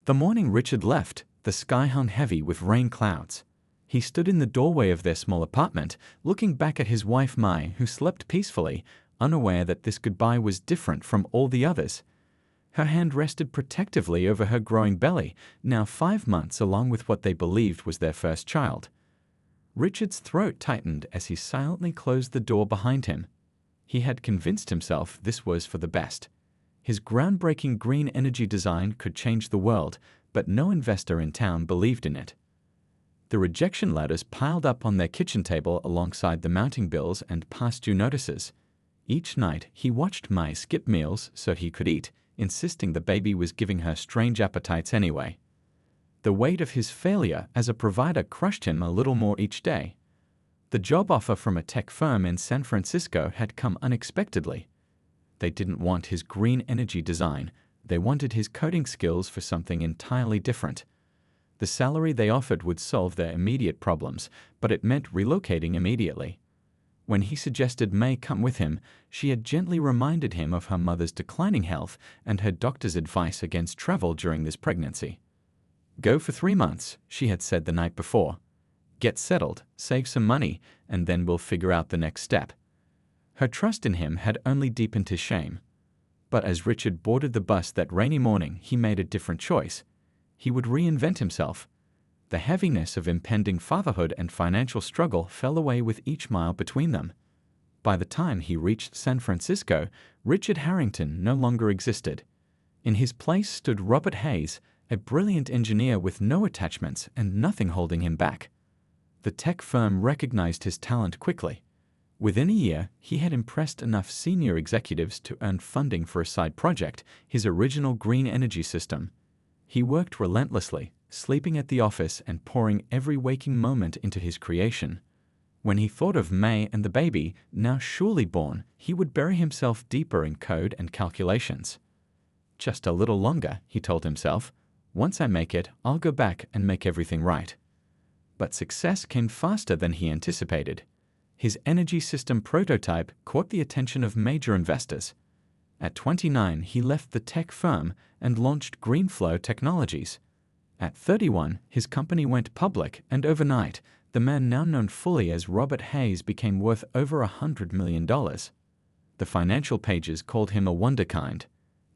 The morning Richard left, the sky hung heavy with rain clouds. He stood in the doorway of their small apartment, looking back at his wife Mai, who slept peacefully, unaware that this goodbye was different from all the others. Her hand rested protectively over her growing belly, now 5 months along with what they believed was their first child. Richard's throat tightened as he silently closed the door behind him. He had convinced himself this was for the best. His groundbreaking green energy design could change the world, but no investor in town believed in it. The rejection letters piled up on their kitchen table alongside the mounting bills and past due notices. Each night he watched Mai skip meals so he could eat, insisting the baby was giving her strange appetites anyway. The weight of his failure as a provider crushed him a little more each day. The job offer from a tech firm in San Francisco had come unexpectedly. They didn't want his green energy design, they wanted his coding skills for something entirely different. The salary they offered would solve their immediate problems, but it meant relocating immediately. When he suggested May come with him, she had gently reminded him of her mother's declining health and her doctor's advice against travel during this pregnancy. "Go for 3 months," she had said the night before. "Get settled, save some money, and then we'll figure out the next step." Her trust in him had only deepened his shame. But as Richard boarded the bus that rainy morning, he made a different choice. He would reinvent himself. The heaviness of impending fatherhood and financial struggle fell away with each mile between them. By the time he reached San Francisco, Richard Harrington no longer existed. In his place stood Robert Hayes, a brilliant engineer with no attachments and nothing holding him back. The tech firm recognized his talent quickly. Within a year, he had impressed enough senior executives to earn funding for a side project, his original green energy system. He worked relentlessly, sleeping at the office and pouring every waking moment into his creation. When he thought of May and the baby, now surely born, he would bury himself deeper in code and calculations. "Just a little longer," he told himself. "Once I make it, I'll go back and make everything right." But success came faster than he anticipated. His energy system prototype caught the attention of major investors. At 29, he left the tech firm and launched GreenFlow Technologies. At 31, his company went public, and overnight, the man now known fully as Robert Hayes became worth over $100 million. The financial pages called him a wonderkind.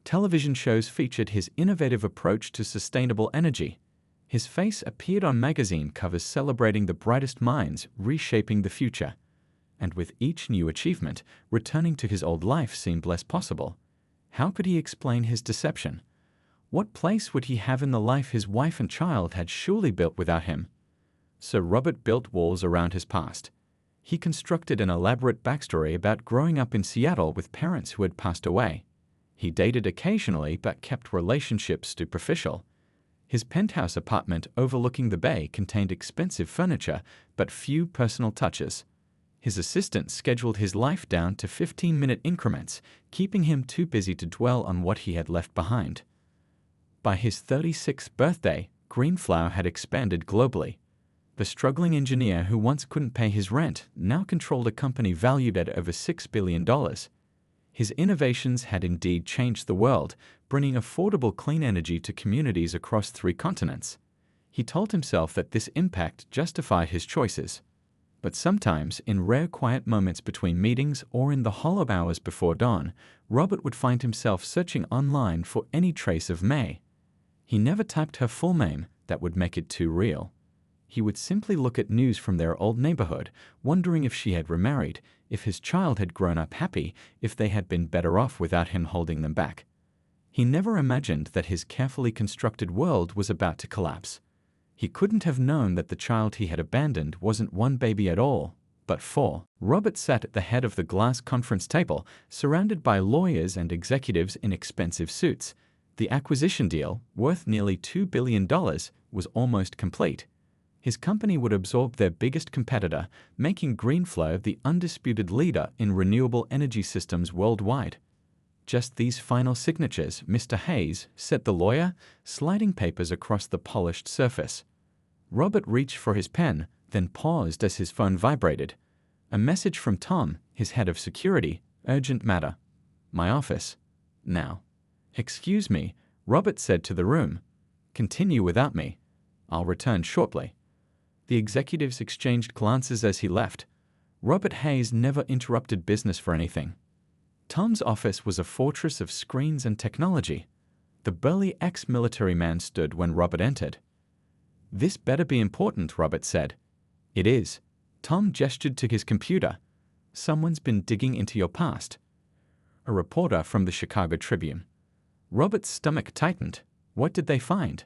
Television shows featured his innovative approach to sustainable energy. His face appeared on magazine covers celebrating the brightest minds reshaping the future. And with each new achievement, returning to his old life seemed less possible. How could he explain his deception? What place would he have in the life his wife and child had surely built without him? So Robert built walls around his past. He constructed an elaborate backstory about growing up in Seattle with parents who had passed away. He dated occasionally but kept relationships superficial. His penthouse apartment overlooking the bay contained expensive furniture but few personal touches. His assistant scheduled his life down to 15-minute increments, keeping him too busy to dwell on what he had left behind. By his 36th birthday, GreenFlow had expanded globally. The struggling engineer who once couldn't pay his rent now controlled a company valued at over $6 billion. His innovations had indeed changed the world, bringing affordable clean energy to communities across 3 continents. He told himself that this impact justified his choices. But sometimes, in rare quiet moments between meetings or in the hollow hours before dawn, Robert would find himself searching online for any trace of May. He never typed her full name, that would make it too real. He would simply look at news from their old neighborhood, wondering if she had remarried, if his child had grown up happy, if they had been better off without him holding them back. He never imagined that his carefully constructed world was about to collapse. He couldn't have known that the child he had abandoned wasn't 1 baby at all, but 4. Robert sat at the head of the glass conference table, surrounded by lawyers and executives in expensive suits. The acquisition deal, worth nearly $2 billion, was almost complete. His company would absorb their biggest competitor, making GreenFlow the undisputed leader in renewable energy systems worldwide. "Just these final signatures, Mr. Hayes," said the lawyer, sliding papers across the polished surface. Robert reached for his pen, then paused as his phone vibrated. A message from Tom, his head of security. "Urgent matter. My office. Now." "Excuse me," Robert said to the room. Continue without me. I'll return shortly." The executives exchanged glances as he left. Robert Hayes never interrupted business for anything. Tom's office was a fortress of screens and technology. The burly ex-military man stood when Robert entered. "This better be important," Robert said. "It is." Tom gestured to his computer. "Someone's been digging into your past." A reporter from the Chicago Tribune. Robert's stomach tightened. What did they find?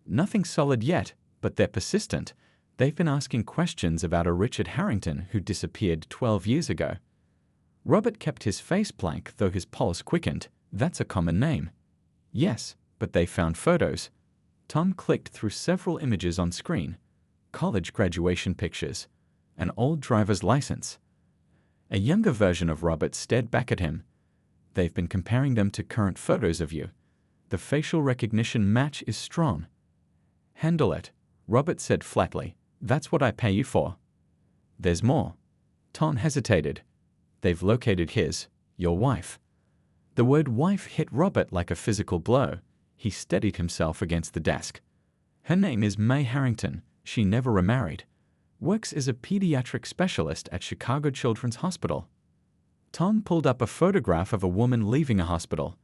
Nothing solid yet, but they're persistent. They've been asking questions about a Richard Harrington who disappeared 12 years ago. Robert kept his face blank, though his pulse quickened. That's a common name. Yes, but they found photos. Tom clicked through several images on screen. College graduation pictures. An old driver's license. A younger version of Robert stared back at him. "They've been comparing them to current photos of you. The facial recognition match is strong." "Handle it," Robert said flatly. "That's what I pay you for." "There's more." Tom hesitated. "They've located your wife." The word wife hit Robert like a physical blow. He steadied himself against the desk. "Her name is May Harrington. She never remarried. Works as a pediatric specialist at Chicago Children's Hospital." Tom pulled up a photograph of a woman leaving a hospital.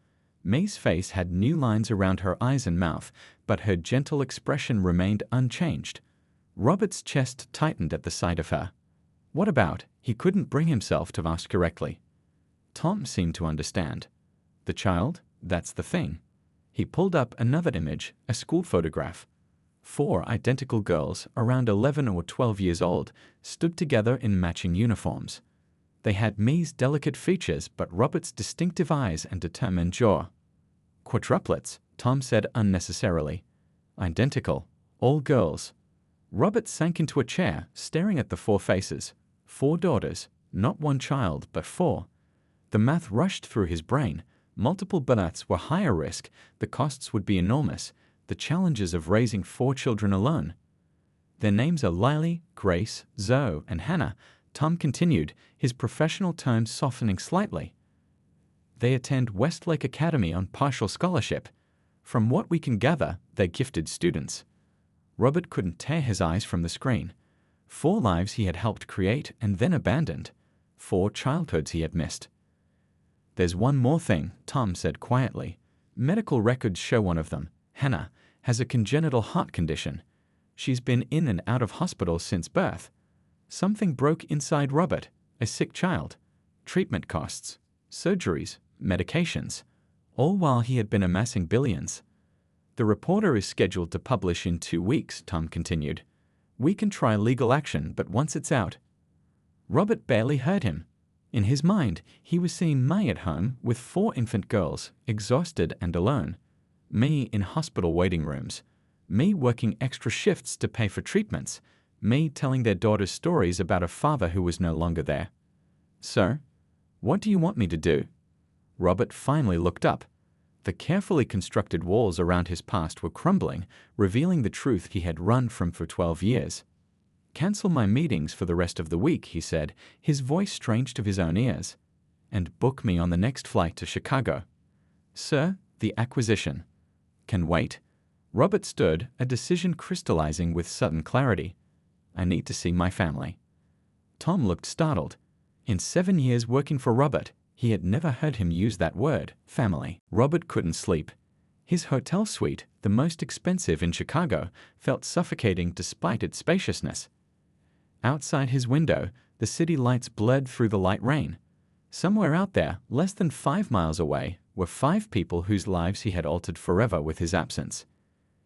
May's face had new lines around her eyes and mouth, but her gentle expression remained unchanged. Robert's chest tightened at the sight of her. "What about?" He couldn't bring himself to ask correctly. Tom seemed to understand. "The child? That's the thing." He pulled up another image, a school photograph. 4 identical girls, around 11 or 12 years old, stood together in matching uniforms. They had May's delicate features but Robert's distinctive eyes and determined jaw. "Quadruplets," Tom said unnecessarily. "Identical. All girls." Robert sank into a chair, staring at the 4 faces. 4 daughters. Not 1 child, but 4. The math rushed through his brain. Multiple births were higher risk. The costs would be enormous. The challenges of raising 4 children alone. "Their names are Lily, Grace, Zoe, and Hannah," Tom continued, his professional tone softening slightly. "They attend Westlake Academy on partial scholarship. From what we can gather, they're gifted students." Robert couldn't tear his eyes from the screen. 4 lives he had helped create and then abandoned. 4 childhoods he had missed. "There's one more thing," Tom said quietly. "Medical records show one of them, Hannah, has a congenital heart condition. She's been in and out of hospital since birth." Something broke inside Robert. A sick child. Treatment costs. Surgeries. Medications. All while he had been amassing billions. "The reporter is scheduled to publish in 2 weeks," Tom continued. "We can try legal action, but once it's out..." Robert barely heard him. In his mind, he was seeing May at home with 4 infant girls, exhausted and alone. May in hospital waiting rooms. May working extra shifts to pay for treatments. May telling their daughters stories about a father who was no longer there. "Sir, what do you want me to do?" Robert finally looked up. The carefully constructed walls around his past were crumbling, revealing the truth he had run from for 12 years. "Cancel my meetings for the rest of the week," he said, his voice strange to his own ears. "And book me on the next flight to Chicago." "Sir, the acquisition." "Can wait." Robert stood, a decision crystallizing with sudden clarity. "I need to see my family." Tom looked startled. In 7 years working for Robert, he had never heard him use that word, family. Robert couldn't sleep. His hotel suite, the most expensive in Chicago, felt suffocating despite its spaciousness. Outside his window, the city lights blurred through the light rain. Somewhere out there, less than 5 miles away, were 5 people whose lives he had altered forever with his absence.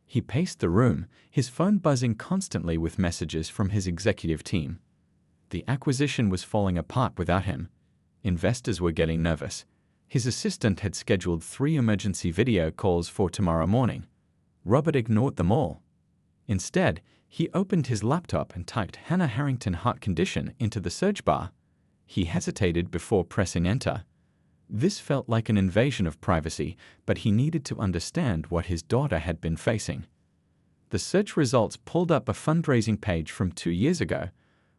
He paced the room, his phone buzzing constantly with messages from his executive team. The acquisition was falling apart without him. Investors were getting nervous. His assistant had scheduled 3 emergency video calls for tomorrow morning. Robert ignored them all. Instead, he opened his laptop and typed Hannah Harrington heart condition into the search bar. He hesitated before pressing enter. This felt like an invasion of privacy, but he needed to understand what his daughter had been facing. The search results pulled up a fundraising page from 2 years ago.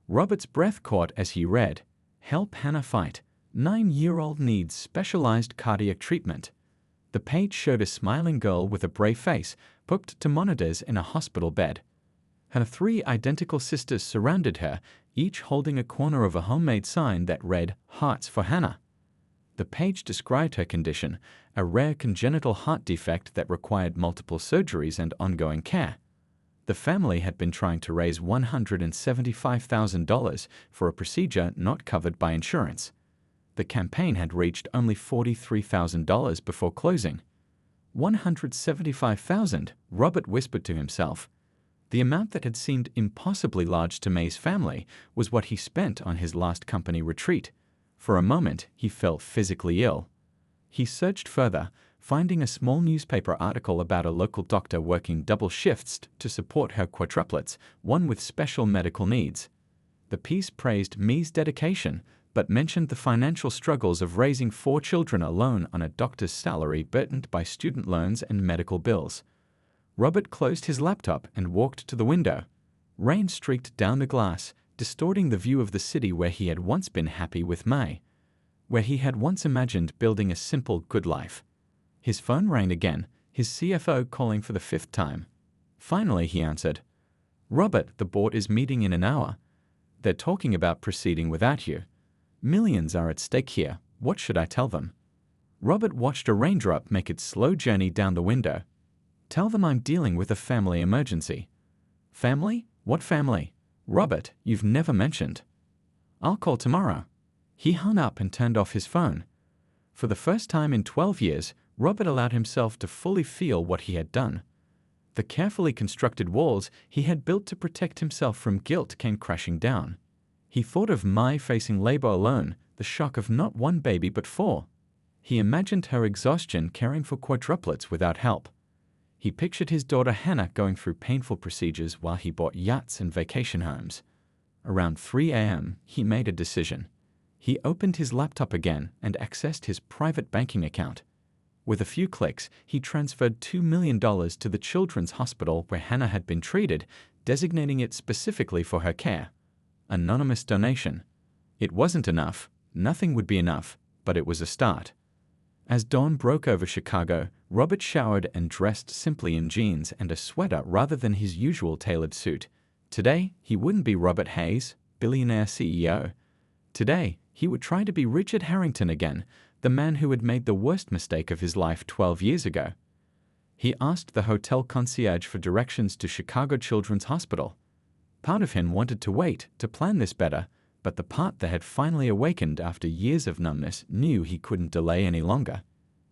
Robert's breath caught as he read, "Help Hannah fight. 9-year-old needs specialized cardiac treatment." The page showed a smiling girl with a brave face, hooked to monitors in a hospital bed. Her 3 identical sisters surrounded her, each holding a corner of a homemade sign that read, "Hearts for Hannah." The page described her condition, a rare congenital heart defect that required multiple surgeries and ongoing care. The family had been trying to raise $175,000 for a procedure not covered by insurance. The campaign had reached only $43,000 before closing. $175,000, Robert whispered to himself. The amount that had seemed impossibly large to May's family was what he spent on his last company retreat. For a moment, he felt physically ill. He searched further, finding a small newspaper article about a local doctor working double shifts to support her quadruplets, one with special medical needs. The piece praised May's dedication, but mentioned the financial struggles of raising 4 children alone on a doctor's salary burdened by student loans and medical bills. Robert closed his laptop and walked to the window. Rain streaked down the glass, distorting the view of the city where he had once been happy with May, where he had once imagined building a simple, good life. His phone rang again, his CFO calling for the 5th time. Finally, he answered. "Robert, the board is meeting in an hour. They're talking about proceeding without you. Millions are at stake here. What should I tell them?" Robert watched a raindrop make its slow journey down the window. "Tell them I'm dealing with a family emergency." "Family? What family?" "Robert, you've never mentioned." "I'll call tomorrow." He hung up and turned off his phone. For the first time in 12 years, Robert allowed himself to fully feel what he had done. The carefully constructed walls he had built to protect himself from guilt came crashing down. He thought of Mai facing labor alone, the shock of not 1 baby but 4. He imagined her exhaustion caring for quadruplets without help. He pictured his daughter Hannah going through painful procedures while he bought yachts and vacation homes. Around 3 a.m., he made a decision. He opened his laptop again and accessed his private banking account. With a few clicks, he transferred $2 million to the children's hospital where Hannah had been treated, designating it specifically for her care. Anonymous donation. It wasn't enough, nothing would be enough, but it was a start. As dawn broke over Chicago, Robert showered and dressed simply in jeans and a sweater rather than his usual tailored suit. Today, he wouldn't be Robert Hayes, billionaire CEO. Today, he would try to be Richard Harrington again, the man who had made the worst mistake of his life 12 years ago. He asked the hotel concierge for directions to Chicago Children's Hospital. Part of him wanted to wait to plan this better, but the part that had finally awakened after years of numbness knew he couldn't delay any longer.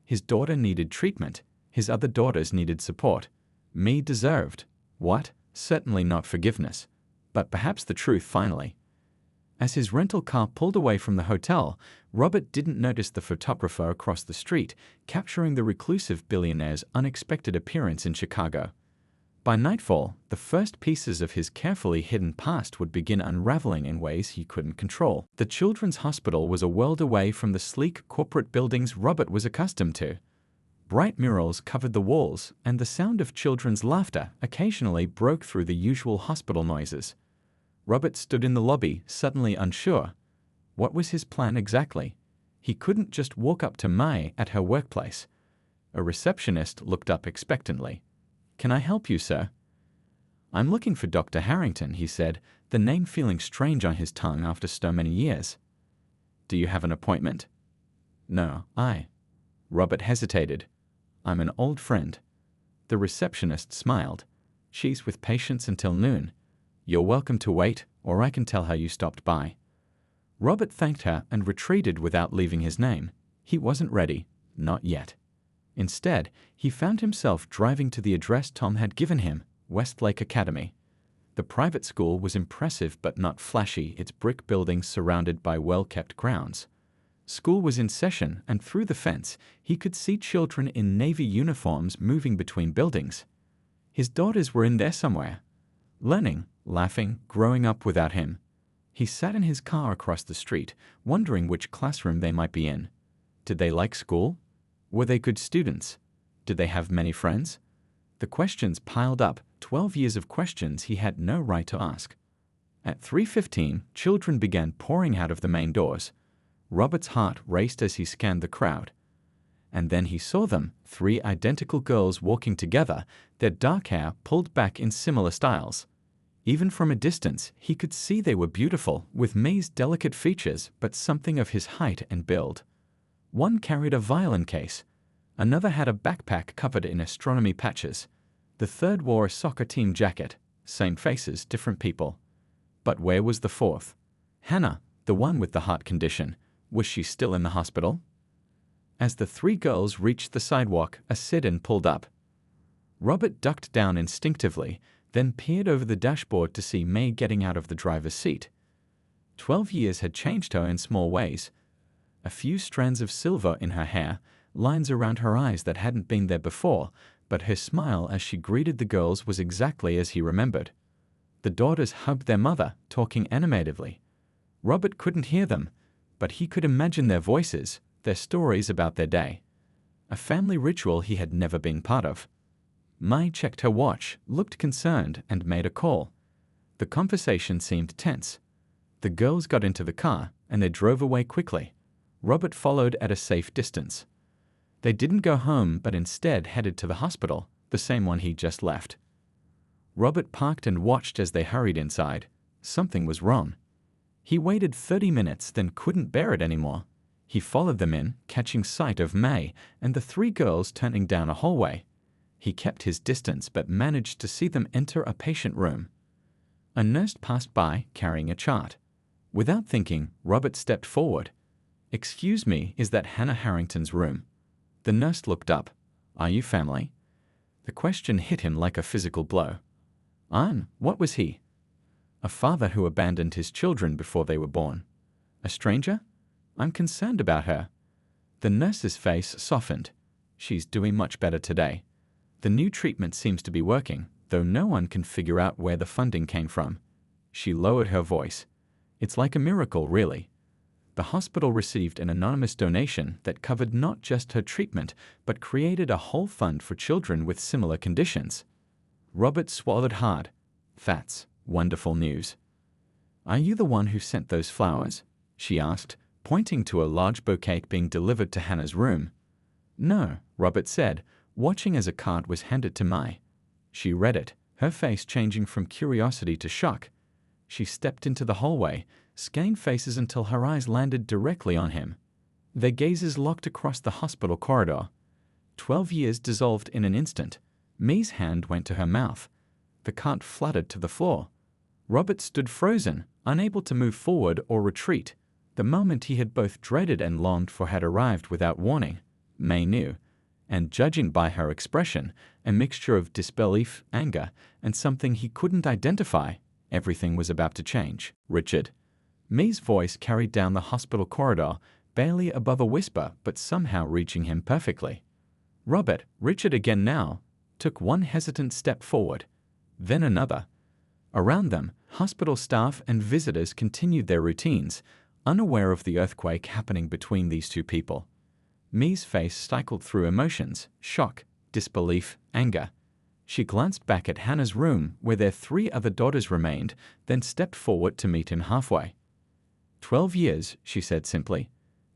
His daughter needed treatment. His other daughters needed support. Me deserved. What? Certainly not forgiveness. But perhaps the truth finally. As his rental car pulled away from the hotel, Robert didn't notice the photographer across the street, capturing the reclusive billionaire's unexpected appearance in Chicago. By nightfall, the first pieces of his carefully hidden past would begin unraveling in ways he couldn't control. The children's hospital was a world away from the sleek corporate buildings Robert was accustomed to. Bright murals covered the walls, and the sound of children's laughter occasionally broke through the usual hospital noises. Robert stood in the lobby, suddenly unsure. What was his plan exactly? He couldn't just walk up to Mai at her workplace. A receptionist looked up expectantly. "Can I help you, sir?" "I'm looking for Dr. Harrington," he said, the name feeling strange on his tongue after so many years. "Do you have an appointment?" "No, Robert hesitated. "I'm an old friend." The receptionist smiled. "She's with patients until noon. You're welcome to wait, or I can tell her you stopped by." Robert thanked her and retreated without leaving his name. He wasn't ready. Not yet. Instead, he found himself driving to the address Tom had given him, Westlake Academy. The private school was impressive but not flashy, its brick buildings surrounded by well-kept grounds. School was in session, and through the fence, he could see children in navy uniforms moving between buildings. His daughters were in there somewhere, learning, laughing, growing up without him. He sat in his car across the street, wondering which classroom they might be in. Did they like school? Were they good students? Did they have many friends? The questions piled up, 12 years of questions he had no right to ask. At 3:15, children began pouring out of the main doors. Robert's heart raced as he scanned the crowd. And then he saw them, 3 identical girls walking together, their dark hair pulled back in similar styles. Even from a distance, he could see they were beautiful, with May's delicate features but something of his height and build. One carried a violin case. Another had a backpack covered in astronomy patches. The third wore a soccer team jacket. Same faces, different people. But where was the fourth? Hannah, the one with the heart condition. Was she still in the hospital? As the 3 girls reached the sidewalk, a sedan pulled up. Robert ducked down instinctively, then peered over the dashboard to see May getting out of the driver's seat. 12 years had changed her in small ways. A few strands of silver in her hair, lines around her eyes that hadn't been there before, but her smile as she greeted the girls was exactly as he remembered. The daughters hugged their mother, talking animatedly. Robert couldn't hear them, but he could imagine their voices, their stories about their day. A family ritual he had never been part of. Mai checked her watch, looked concerned, and made a call. The conversation seemed tense. The girls got into the car, and they drove away quickly. Robert followed at a safe distance. They didn't go home, but instead headed to the hospital, the same one he just left. Robert parked and watched as they hurried inside. Something was wrong. He waited 30 minutes, then couldn't bear it anymore. He followed them in, catching sight of May and the 3 girls turning down a hallway. He kept his distance but managed to see them enter a patient room. A nurse passed by, carrying a chart. Without thinking, Robert stepped forward. "Excuse me, is that Hannah Harrington's room?" The nurse looked up. "Are you family?" The question hit him like a physical blow. What was he? A father who abandoned his children before they were born. A stranger? "I'm concerned about her." The nurse's face softened. "She's doing much better today. The new treatment seems to be working, though no one can figure out where the funding came from." She lowered her voice. "It's like a miracle, really." The hospital received an anonymous donation that covered not just her treatment, but created a whole fund for children with similar conditions. Robert swallowed hard. "That's wonderful news." "Are you the one who sent those flowers?" she asked, pointing to a large bouquet being delivered to Hannah's room. "No," Robert said, watching as a card was handed to Mai. She read it, her face changing from curiosity to shock. She stepped into the hallway, scanning faces until her eyes landed directly on him. Their gazes locked across the hospital corridor. 12 years dissolved in an instant. Mai's hand went to her mouth. The cart fluttered to the floor. Robert stood frozen, unable to move forward or retreat. The moment he had both dreaded and longed for had arrived without warning. Mai knew, and judging by her expression, a mixture of disbelief, anger, and something he couldn't identify, everything was about to change. "Richard." Mai's voice carried down the hospital corridor, barely above a whisper, but somehow reaching him perfectly. Robert, Richard again now, took one hesitant step forward, then another. Around them, hospital staff and visitors continued their routines, unaware of the earthquake happening between these 2 people. Mai's face cycled through emotions: shock, disbelief, anger. She glanced back at Hannah's room, where their 3 other daughters remained, then stepped forward to meet him halfway. 12 years, she said simply.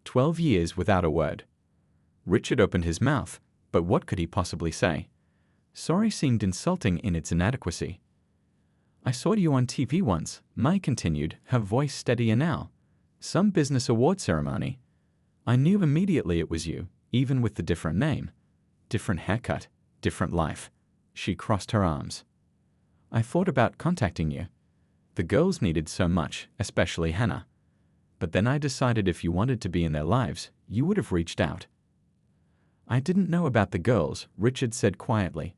12 years without a word. Richard opened his mouth, but what could he possibly say? Sorry seemed insulting in its inadequacy. "I saw you on TV once," Mai continued, her voice steadier now. "Some business award ceremony. I knew immediately it was you, even with the different name. Different haircut, different life." She crossed her arms. "I thought about contacting you. The girls needed so much, especially Hannah. But then I decided if you wanted to be in their lives, you would have reached out." "I didn't know about the girls," Richard said quietly.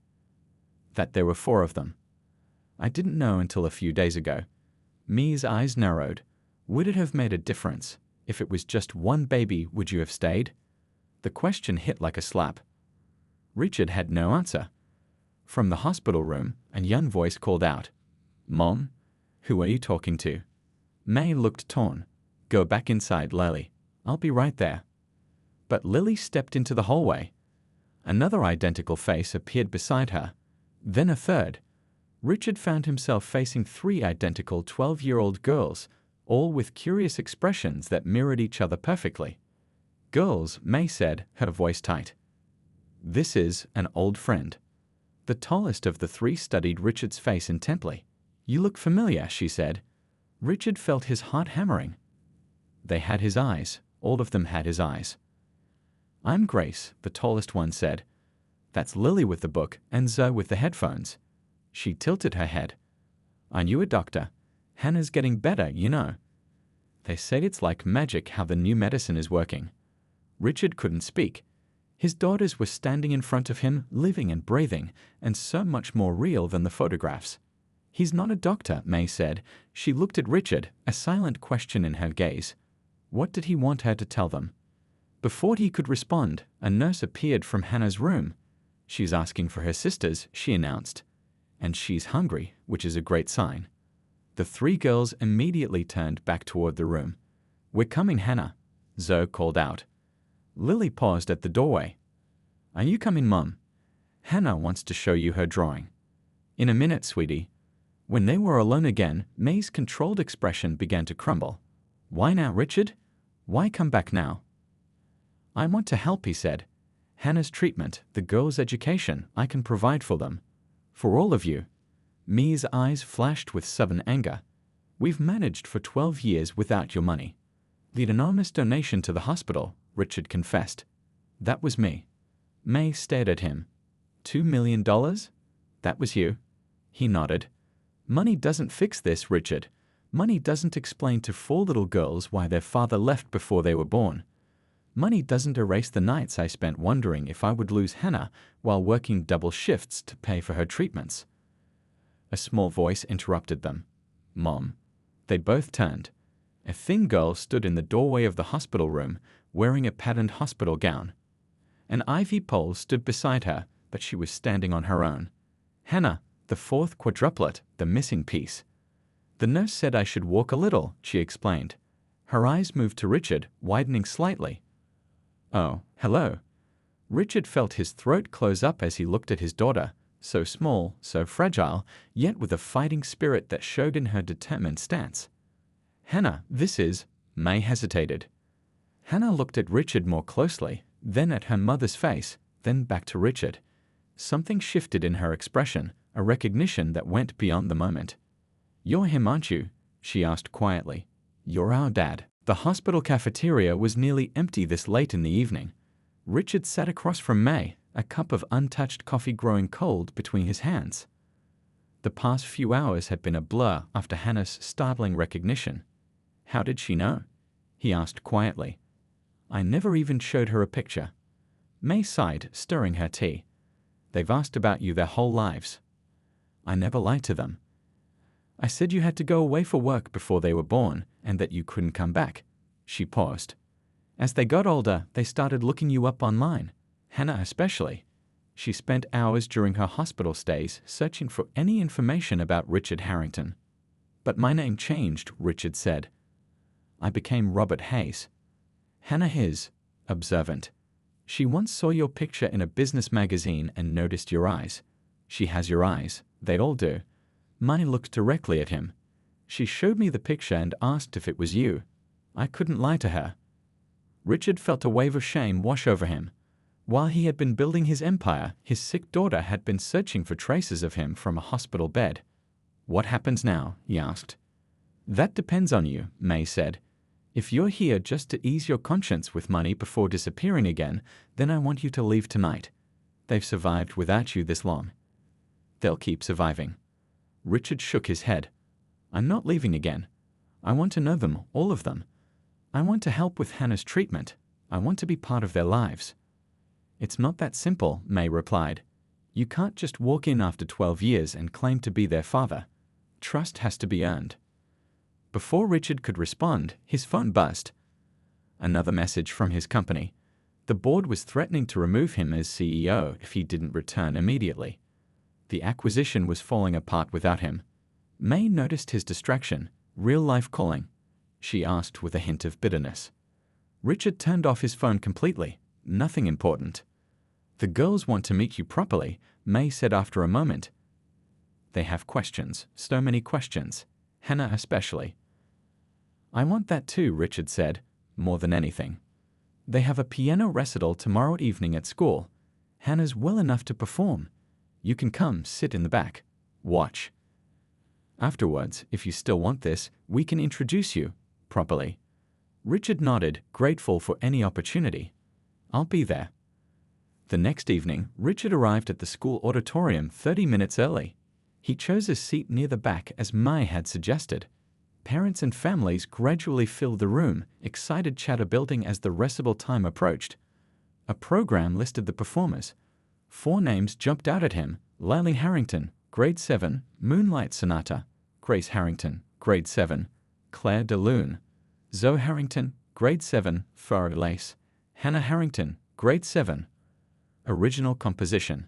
"That there were 4 of them. I didn't know until a few days ago." Mai's eyes narrowed. "Would it have made a difference? If it was just one baby, would you have stayed?" The question hit like a slap. Richard had no answer. From the hospital room, a young voice called out, "Mom? Who are you talking to?" Mai looked torn. "Go back inside, Lily. I'll be right there." But Lily stepped into the hallway. Another identical face appeared beside her. Then a third. Richard found himself facing 3 identical 12-year-old girls, all with curious expressions that mirrored each other perfectly. Girls, May said, her voice tight. This is an old friend. The tallest of the three studied Richard's face intently. You look familiar, she said. Richard felt his heart hammering. They had his eyes. All of them had his eyes. I'm Grace, the tallest one said. That's Lily with the book and Zoe with the headphones. She tilted her head. Are you a doctor? Hannah's getting better, you know. They said it's like magic how the new medicine is working. Richard couldn't speak. His daughters were standing in front of him, living and breathing, and so much more real than the photographs. He's not a doctor, May said. She looked at Richard, a silent question in her gaze. What did he want her to tell them? Before he could respond, a nurse appeared from Hannah's room. She's asking for her sisters, she announced. And she's hungry, which is a great sign. The three girls immediately turned back toward the room. We're coming, Hannah, Zoe called out. Lily paused at the doorway. Are you coming, Mum? Hannah wants to show you her drawing. In a minute, sweetie. When they were alone again, May's controlled expression began to crumble. Why now, Richard? Why come back now? I want to help, he said. Hannah's treatment, the girls' education, I can provide for them. For all of you. May's eyes flashed with sudden anger. We've managed for 12 years without your money. The enormous donation to the hospital, Richard confessed. That was me. May stared at him. $2 million? That was you? He nodded. Money doesn't fix this, Richard. Money doesn't explain to 4 little girls why their father left before they were born. Money doesn't erase the nights I spent wondering if I would lose Hannah while working double shifts to pay for her treatments. A small voice interrupted them. Mom. They both turned. A thin girl stood in the doorway of the hospital room, wearing a patterned hospital gown. An ivy pole stood beside her, but she was standing on her own. Hannah, the 4th quadruplet, the missing piece. The nurse said I should walk a little, she explained. Her eyes moved to Richard, widening slightly. Oh, hello. Richard felt his throat close up as he looked at his daughter, so small, so fragile, yet with a fighting spirit that showed in her determined stance. Hannah, this is... May hesitated. Hannah looked at Richard more closely, then at her mother's face, then back to Richard. Something shifted in her expression, a recognition that went beyond the moment. You're him, aren't you? She asked quietly. You're our dad. The hospital cafeteria was nearly empty this late in the evening. Richard sat across from May, a cup of untouched coffee growing cold between his hands. The past few hours had been a blur after Hannah's startling recognition. How did she know? He asked quietly. I never even showed her a picture. May sighed, stirring her tea. They've asked about you their whole lives. I never lied to them. I said you had to go away for work before they were born and that you couldn't come back. She paused. As they got older, they started looking you up online. Hannah especially. She spent hours during her hospital stays searching for any information about Richard Harrington. But my name changed, Richard said. I became Robert Hayes. Hannah his, observant. She once saw your picture in a business magazine and noticed your eyes. She has your eyes. They all do. Mai looked directly at him. She showed me the picture and asked if it was you. I couldn't lie to her. Richard felt a wave of shame wash over him. While he had been building his empire, his sick daughter had been searching for traces of him from a hospital bed. What happens now? He asked. That depends on you, May said. If you're here just to ease your conscience with money before disappearing again, then I want you to leave tonight. They've survived without you this long. They'll keep surviving. Richard shook his head. I'm not leaving again. I want to know them, all of them. I want to help with Hannah's treatment. I want to be part of their lives. It's not that simple, May replied. You can't just walk in after 12 years and claim to be their father. Trust has to be earned. Before Richard could respond, his phone buzzed. Another message from his company. The board was threatening to remove him as CEO if he didn't return immediately. The acquisition was falling apart without him. May noticed his distraction, real-life calling. She asked with a hint of bitterness. Richard turned off his phone completely. Nothing important. The girls want to meet you properly, May said after a moment. They have questions, so many questions. Hannah especially. I want that too, Richard said, more than anything. They have a piano recital tomorrow evening at school. Hannah's well enough to perform. You can come sit in the back. Watch. Afterwards, if you still want this, we can introduce you properly." Richard nodded, grateful for any opportunity. "I'll be there." The next evening, Richard arrived at the school auditorium 30 minutes early. He chose a seat near the back as Mai had suggested. Parents and families gradually filled the room, excited chatter building as the recital time approached. A program listed the performers. 4 names jumped out at him: Lily Harrington, Grade 7, Moonlight Sonata; Grace Harrington, Grade 7, Claire de Lune; Zoe Harrington, Grade 7, Fur Lace; Hannah Harrington, Grade 7. Original composition.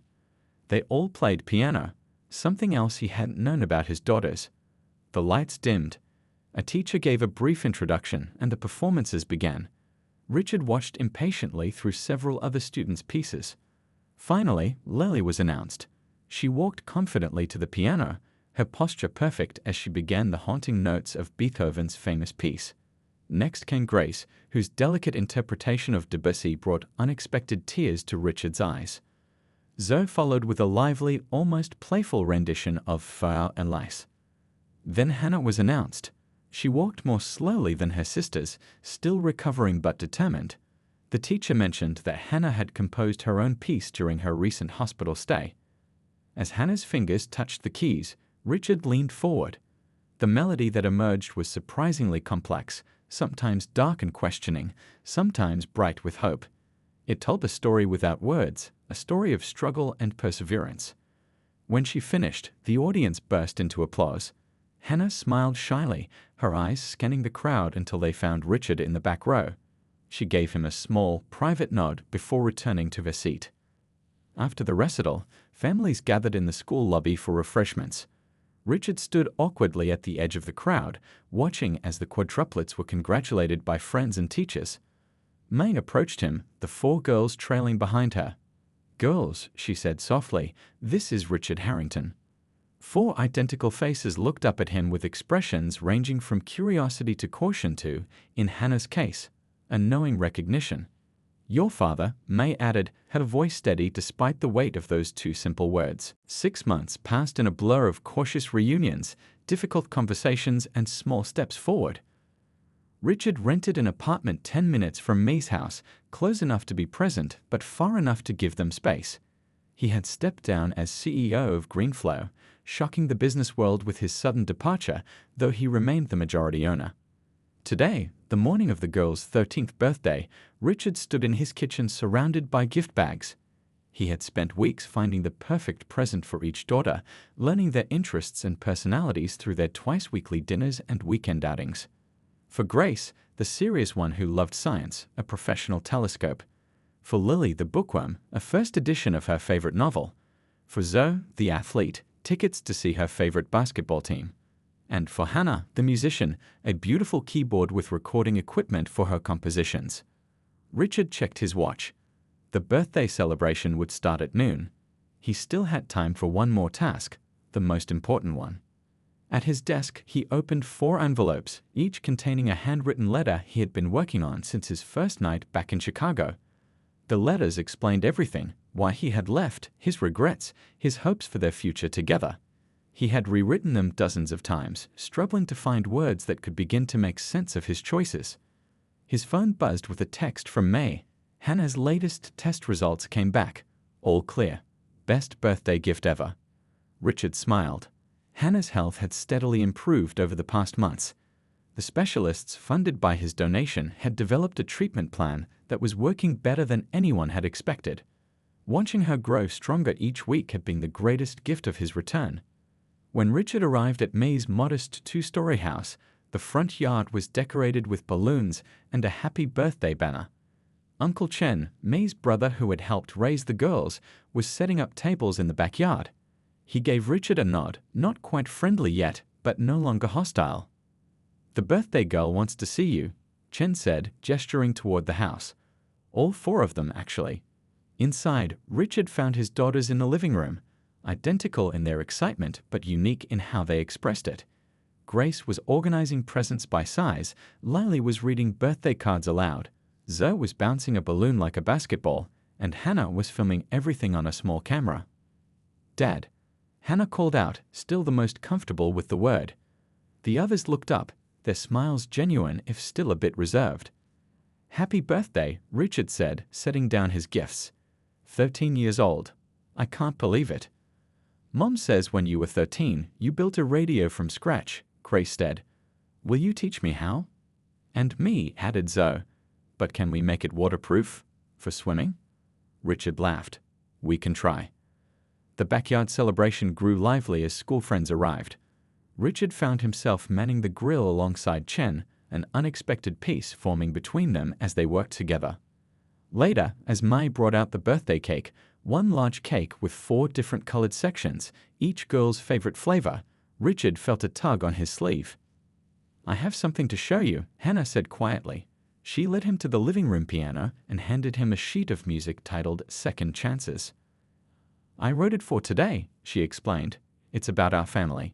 They all played piano, something else he hadn't known about his daughters. The lights dimmed. A teacher gave a brief introduction, and the performances began. Richard watched impatiently through several other students' pieces. Finally, Lily was announced. She walked confidently to the piano, her posture perfect as she began the haunting notes of Beethoven's famous piece. Next came Grace, whose delicate interpretation of Debussy brought unexpected tears to Richard's eyes. Zoe followed with a lively, almost playful rendition of Feuer and Lace. Then Hannah was announced. She walked more slowly than her sisters, still recovering but determined. The teacher mentioned that Hannah had composed her own piece during her recent hospital stay. As Hannah's fingers touched the keys, Richard leaned forward. The melody that emerged was surprisingly complex, sometimes dark and questioning, sometimes bright with hope. It told a story without words, a story of struggle and perseverance. When she finished, the audience burst into applause. Hannah smiled shyly, her eyes scanning the crowd until they found Richard in the back row. She gave him a small, private nod before returning to her seat. After the recital, families gathered in the school lobby for refreshments. Richard stood awkwardly at the edge of the crowd, watching as the quadruplets were congratulated by friends and teachers. May approached him, the 4 girls trailing behind her. "Girls," she said softly, "this is Richard Harrington." 4 identical faces looked up at him with expressions ranging from curiosity to caution to, in Hannah's case, a knowing recognition. "Your father," May added, her voice steady despite the weight of those 2 simple words. 6 months passed in a blur of cautious reunions, difficult conversations, and small steps forward. Richard rented an apartment 10 minutes from May's house, close enough to be present, but far enough to give them space. He had stepped down as CEO of Greenflow, shocking the business world with his sudden departure, though he remained the majority owner. Today, the morning of the girl's 13th birthday, Richard stood in his kitchen surrounded by gift bags. He had spent weeks finding the perfect present for each daughter, learning their interests and personalities through their twice-weekly dinners and weekend outings. For Grace, the serious one who loved science, a professional telescope. For Lily, the bookworm, a first edition of her favorite novel. For Zoe, the athlete, tickets to see her favorite basketball team. And for Hannah, the musician, a beautiful keyboard with recording equipment for her compositions. Richard checked his watch. The birthday celebration would start at noon. He still had time for one more task, the most important one. At his desk, he opened 4 envelopes, each containing a handwritten letter he had been working on since his first night back in Chicago. The letters explained everything: why he had left, his regrets, his hopes for their future together. He had rewritten them dozens of times, struggling to find words that could begin to make sense of his choices. His phone buzzed with a text from May. Hannah's latest test results came back. All clear. Best birthday gift ever. Richard smiled. Hannah's health had steadily improved over the past months. The specialists funded by his donation had developed a treatment plan that was working better than anyone had expected. Watching her grow stronger each week had been the greatest gift of his return. When Richard arrived at May's modest 2-story house, the front yard was decorated with balloons and a happy birthday banner. Uncle Chen, May's brother who had helped raise the girls, was setting up tables in the backyard. He gave Richard a nod, not quite friendly yet, but no longer hostile. "The birthday girl wants to see you," Chen said, gesturing toward the house. All 4 of them, actually. Inside, Richard found his daughters in the living room, identical in their excitement but unique in how they expressed it. Grace was organizing presents by size, Lily was reading birthday cards aloud, Zoe was bouncing a balloon like a basketball, and Hannah was filming everything on a small camera. "Dad," Hannah called out, still the most comfortable with the word. The others looked up, their smiles genuine if still a bit reserved. "Happy birthday," Richard said, setting down his gifts. 13 years old. I can't believe it. Mom says when you were 13, you built a radio from scratch, Grace said. Will you teach me how? And me, added Zoe. But can we make it waterproof? For swimming? Richard laughed. We can try. The backyard celebration grew lively as school friends arrived. Richard found himself manning the grill alongside Chen, an unexpected peace forming between them as they worked together. Later, as Mai brought out the birthday cake, one large cake with 4 different colored sections, each girl's favorite flavor, Richard felt a tug on his sleeve. I have something to show you, Hannah said quietly. She led him to the living room piano and handed him a sheet of music titled Second Chances. I wrote it for today, she explained. It's about our family.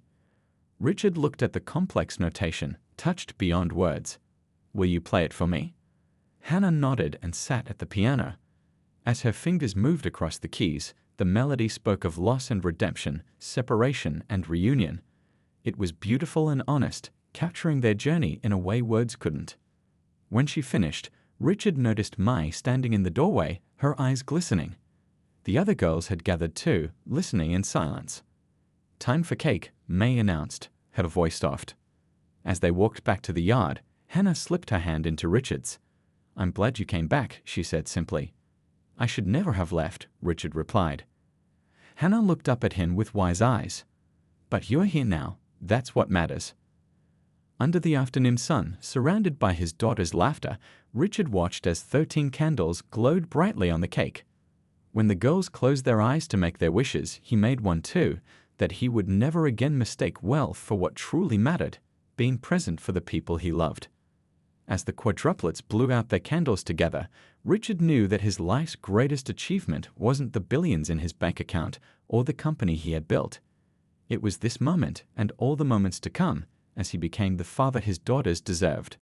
Richard looked at the complex notation, touched beyond words. Will you play it for me? Hannah nodded and sat at the piano. As her fingers moved across the keys, the melody spoke of loss and redemption, separation and reunion. It was beautiful and honest, capturing their journey in a way words couldn't. When she finished, Richard noticed Mai standing in the doorway, her eyes glistening. The other girls had gathered too, listening in silence. Time for cake, Mai announced, her voice soft. As they walked back to the yard, Hannah slipped her hand into Richard's. I'm glad you came back, she said simply. I should never have left, Richard replied. Hannah looked up at him with wise eyes. But you're here now, that's what matters. Under the afternoon sun, surrounded by his daughter's laughter, Richard watched as 13 candles glowed brightly on the cake. When the girls closed their eyes to make their wishes, he made one too, that he would never again mistake wealth for what truly mattered, being present for the people he loved. As the quadruplets blew out their candles together, Richard knew that his life's greatest achievement wasn't the billions in his bank account or the company he had built. It was this moment and all the moments to come, as he became the father his daughters deserved.